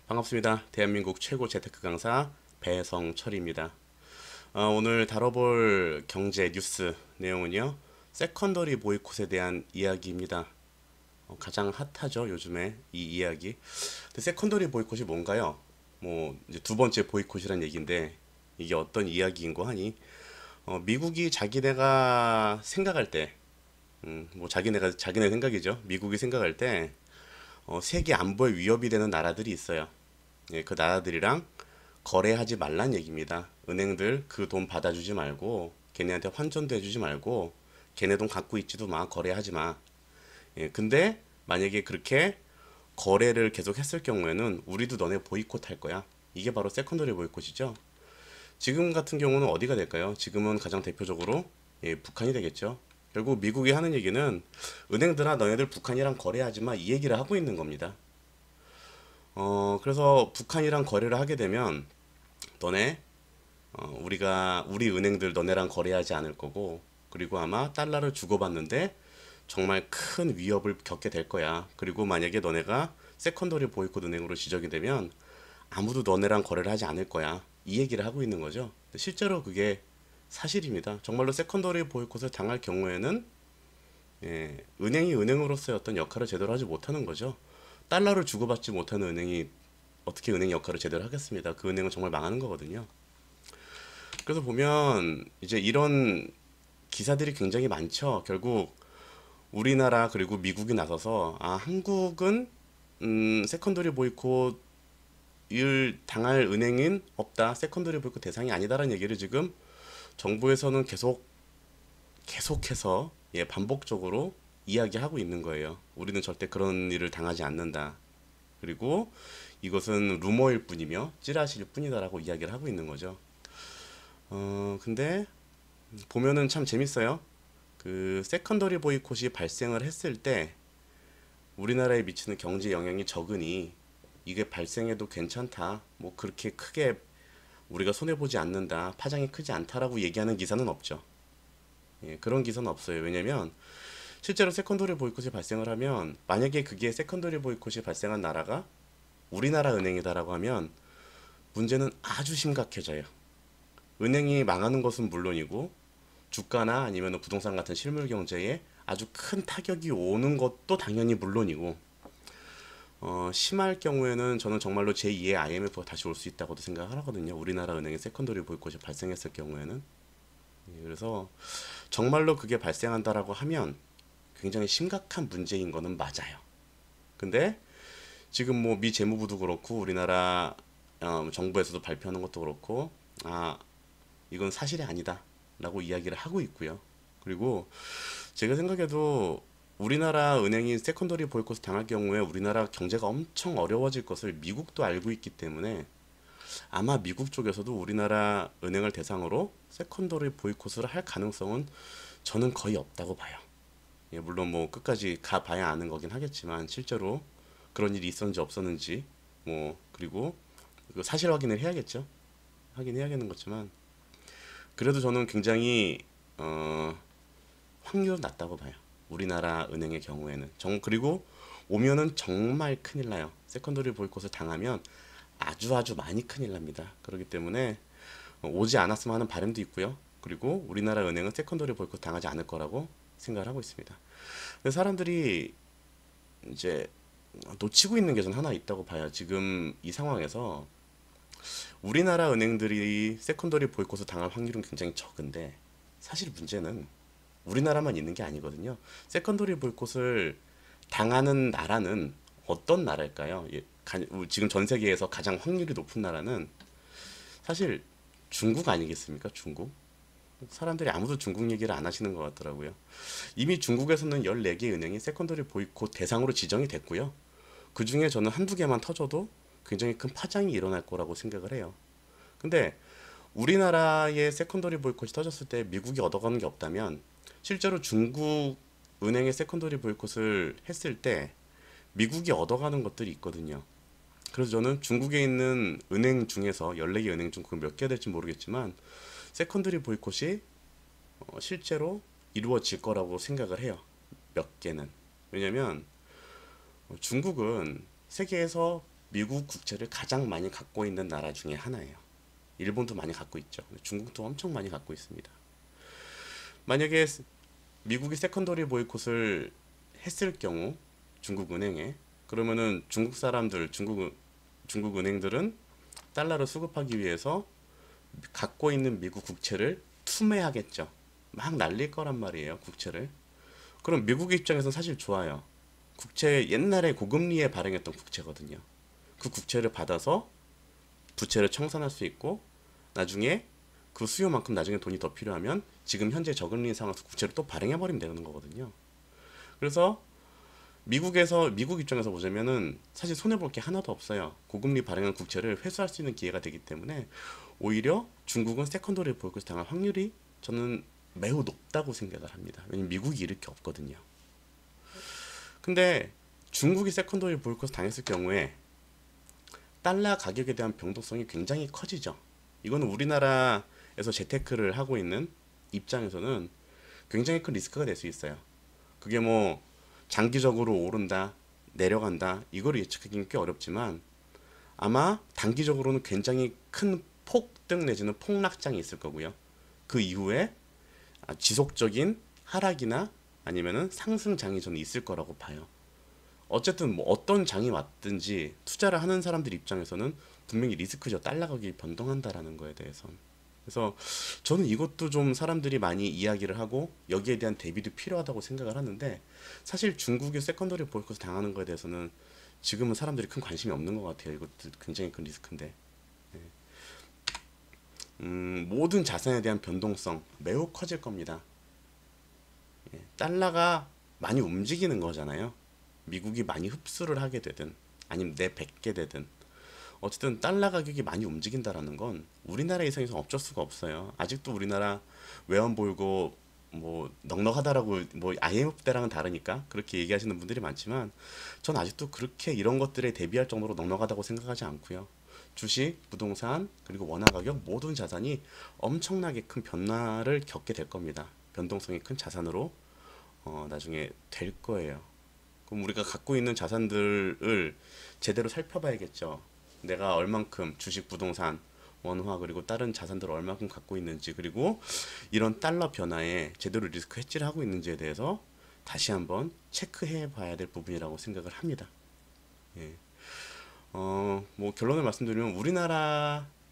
반갑습니다. 대한민국 최고 재테크 강사 배성철입니다. 오늘 다뤄볼 경제 뉴스 내용은요, 세컨더리 보이콧에 대한 이야기입니다. 가장 핫하죠, 요즘에 이 이야기. 근데 세컨더리 보이콧이 뭔가요? 뭐 이제 두 번째 보이콧이란 얘기인데 이게 어떤 이야기인 거 하니? 미국이 자기네가 생각할 때, 뭐 자기네 생각이죠. 미국이 생각할 때 세계 안보에 위협이 되는 나라들이 있어요. 예, 그 나라들이랑 거래하지 말란 얘기입니다. 은행들 그 돈 받아주지 말고 걔네한테 환전도 해주지 말고 걔네 돈 갖고 있지도 마, 거래하지 마. 예, 근데 만약에 그렇게 거래를 계속 했을 경우에는 우리도 너네 보이콧 할 거야. 이게 바로 세컨더리 보이콧이죠. 지금 같은 경우는 어디가 될까요? 지금은 가장 대표적으로 북한이 되겠죠. 결국 미국이 하는 얘기는 은행들아 너네들 북한이랑 거래하지 마, 이 얘기를 하고 있는 겁니다. 그래서 북한이랑 거래를 하게 되면 너네 우리 은행들 너네랑 거래하지 않을 거고, 그리고 아마 달러를 주고받는데 정말 큰 위협을 겪게 될 거야. 그리고 만약에 너네가 세컨더리 보이콧 은행으로 지적이 되면 아무도 너네랑 거래를 하지 않을 거야. 이 얘기를 하고 있는 거죠. 실제로 그게 사실입니다. 정말로 세컨더리 보이콧을 당할 경우에는 은행이 은행으로서의 어떤 역할을 제대로 하지 못하는 거죠. 달러를 주고받지 못하는 은행이 어떻게 은행 역할을 제대로 하겠습니다. 그 은행은 정말 망하는 거거든요. 그래서 보면 이제 이런 기사들이 굉장히 많죠. 결국 우리나라 그리고 미국이 나서서 한국은 세컨더리 보이콧을 당할 은행은 없다. 세컨더리 보이콧 대상이 아니다라는 얘기를 지금 정부에서는 계속해서 반복적으로 이야기하고 있는 거예요. 우리는 절대 그런 일을 당하지 않는다. 그리고 이것은 루머일 뿐이며 찌라시일 뿐이다라고 이야기를 하고 있는 거죠. 근데 보면은 참 재밌어요. 그 세컨더리 보이콧이 발생을 했을 때 우리나라에 미치는 경제 영향이 적으니 이게 발생해도 괜찮다. 뭐 그렇게 크게 우리가 손해보지 않는다. 파장이 크지 않다라고 얘기하는 기사는 없죠. 예, 그런 기사는 없어요. 왜냐면 실제로 세컨더리 보이콧이 발생을 하면, 만약에 그게 세컨더리 보이콧이 발생한 나라가 우리나라 은행이다라고 하면 문제는 아주 심각해져요. 은행이 망하는 것은 물론이고 주가나 아니면 부동산 같은 실물 경제에 아주 큰 타격이 오는 것도 당연히 물론이고, 심할 경우에는 저는 정말로 제2의 IMF가 다시 올 수 있다고도 생각을 하거든요. 우리나라 은행에 세컨더리 보이콧이 발생했을 경우에는. 예, 그래서 정말로 그게 발생한다라고 하면 굉장히 심각한 문제인 거는 맞아요. 근데 지금 뭐 미 재무부도 그렇고 우리나라 정부에서도 발표하는 것도 그렇고, 이건 사실이 아니다 라고 이야기를 하고 있고요. 그리고 제가 생각해도 우리나라 은행이 세컨더리 보이콧을 당할 경우에 우리나라 경제가 엄청 어려워질 것을 미국도 알고 있기 때문에 아마 미국 쪽에서도 우리나라 은행을 대상으로 세컨더리 보이콧을 할 가능성은 저는 거의 없다고 봐요. 예, 물론 뭐 끝까지 가봐야 아는 거긴 하겠지만 실제로 그런 일이 있었는지 없었는지, 뭐 그리고 그 사실 확인을 해야겠죠. 확인해야겠는 거지만 그래도 저는 굉장히 확률은 낮다고 봐요. 우리나라 은행의 경우에는 그리고 오면은 정말 큰일 나요. 세컨더리 보이콧을 당하면 아주 많이 큰일 납니다. 그렇기 때문에 오지 않았으면 하는 바람도 있고요. 그리고 우리나라 은행은 세컨더리 보이콧 당하지 않을 거라고 생각을 하고 있습니다. 근데 사람들이 이제 놓치고 있는 게 전 하나 있다고 봐요. 지금 이 상황에서 우리나라 은행들이 세컨더리 보이콧을 당할 확률은 굉장히 적은데, 사실 문제는 우리나라만 있는 게 아니거든요. 세컨더리 보이콧을 당하는 나라는 어떤 나라일까요? 지금 전 세계에서 가장 확률이 높은 나라는 사실 중국 아니겠습니까? 중국. 사람들이 아무도 중국 얘기를 안 하시는 것 같더라고요. 이미 중국에서는 14개 은행이 세컨더리 보이콧 대상으로 지정이 됐고요. 그 중에 저는 한두 개만 터져도 굉장히 큰 파장이 일어날 거라고 생각을 해요. 근데 우리나라의 세컨더리 보이콧이 터졌을 때 미국이 얻어가는 게 없다면 실제로 중국 은행의 세컨더리 보이콧을 했을 때 미국이 얻어가는 것들이 있거든요. 그래서 저는 중국에 있는 은행 중에서 14개 은행 중 몇 개 될지 모르겠지만 세컨더리 보이콧이 실제로 이루어질 거라고 생각을 해요. 몇 개는. 왜냐면 중국은 세계에서 미국 국채를 가장 많이 갖고 있는 나라 중에 하나예요. 일본도 많이 갖고 있죠. 중국도 엄청 많이 갖고 있습니다. 만약에 미국이 세컨더리 보이콧을 했을 경우 중국 은행에, 그러면은 중국 사람들, 중국 은행들은 달러를 수급하기 위해서 갖고 있는 미국 국채를 투매하겠죠. 막 날릴 거란 말이에요, 국채를. 그럼 미국 입장에서는 사실 좋아요. 국채 옛날에 고금리에 발행했던 국채거든요. 그 국채를 받아서 부채를 청산할 수 있고, 나중에 그 수요만큼 나중에 돈이 더 필요하면 지금 현재 저금리 상황에서 국채를 또 발행해 버리면 되는 거거든요. 그래서 미국 입장에서 보자면은 사실 손해 볼 게 하나도 없어요. 고금리 발행한 국채를 회수할 수 있는 기회가 되기 때문에 오히려 중국은 세컨더리 보이콧 당할 확률이 저는 매우 높다고 생각을 합니다. 왜냐면 미국이 이렇게 없거든요. 근데 중국이 세컨더리 보이콧 당했을 경우에 달러 가격에 대한 변동성이 굉장히 커지죠. 이거는 우리나라에서 재테크를 하고 있는 입장에서는 굉장히 큰 리스크가 될 수 있어요. 그게 뭐 장기적으로 오른다, 내려간다, 이거를 예측하기는 꽤 어렵지만 아마 단기적으로는 굉장히 큰 폭등 내지는 폭락장이 있을 거고요. 그 이후에 지속적인 하락이나 아니면은 상승장이 저는 있을 거라고 봐요. 어쨌든 뭐 어떤 장이 왔든지 투자를 하는 사람들 입장에서는 분명히 리스크죠. 달러 가격이 변동한다라는 거에 대해서. 그래서 저는 이것도 좀 사람들이 많이 이야기를 하고 여기에 대한 대비도 필요하다고 생각을 하는데, 사실 중국이 세컨더리 보이콧 당하는 거에 대해서는 지금은 사람들이 큰 관심이 없는 것 같아요. 이것도 굉장히 큰 리스크인데. 모든 자산에 대한 변동성 매우 커질 겁니다. 달러가 많이 움직이는 거잖아요. 미국이 많이 흡수를 하게 되든 아니면 내뱉게 되든 어쨌든 달러 가격이 많이 움직인다라는 건 우리나라 입장에서 어쩔 수가 없어요. 아직도 우리나라 외환 보유고 뭐 넉넉하다라고, 뭐 IMF 때랑은 다르니까 그렇게 얘기하시는 분들이 많지만 전 아직도 그렇게 이런 것들에 대비할 정도로 넉넉하다고 생각하지 않고요. 주식, 부동산, 그리고 원화 가격 모든 자산이 엄청나게 큰 변화를 겪게 될 겁니다. 변동성이 큰 자산으로 나중에 될 거예요. 그럼 우리가 갖고 있는 자산들을 제대로 살펴봐야겠죠. 내가 얼만큼 주식, 부동산, 원화 그리고 다른 자산들을 얼만큼 갖고 있는지, 그리고 이런 달러 변화에 제대로 리스크 해지를 하고 있는지에 대해서 다시 한번 체크해 봐야 될 부분이라고 생각을 합니다. 예. 뭐 결론을 말씀드리면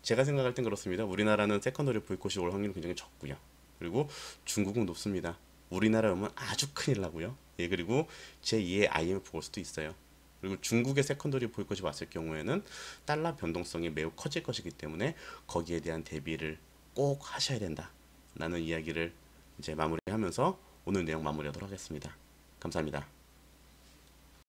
제가 생각할 땐 그렇습니다. 우리나라는 세컨더리 보이콧이 올 확률은 굉장히 적고요. 그리고 중국은 높습니다. 우리나라에 오면 아주 큰일 나고요. 예, 그리고 제2의 IMF 올 수도 있어요. 그리고 중국의 세컨더리 보이콧이 왔을 경우에는 달러 변동성이 매우 커질 것이기 때문에 거기에 대한 대비를 꼭 하셔야 된다 라는 이야기를 이제 마무리하면서 오늘 내용 마무리하도록 하겠습니다. 감사합니다.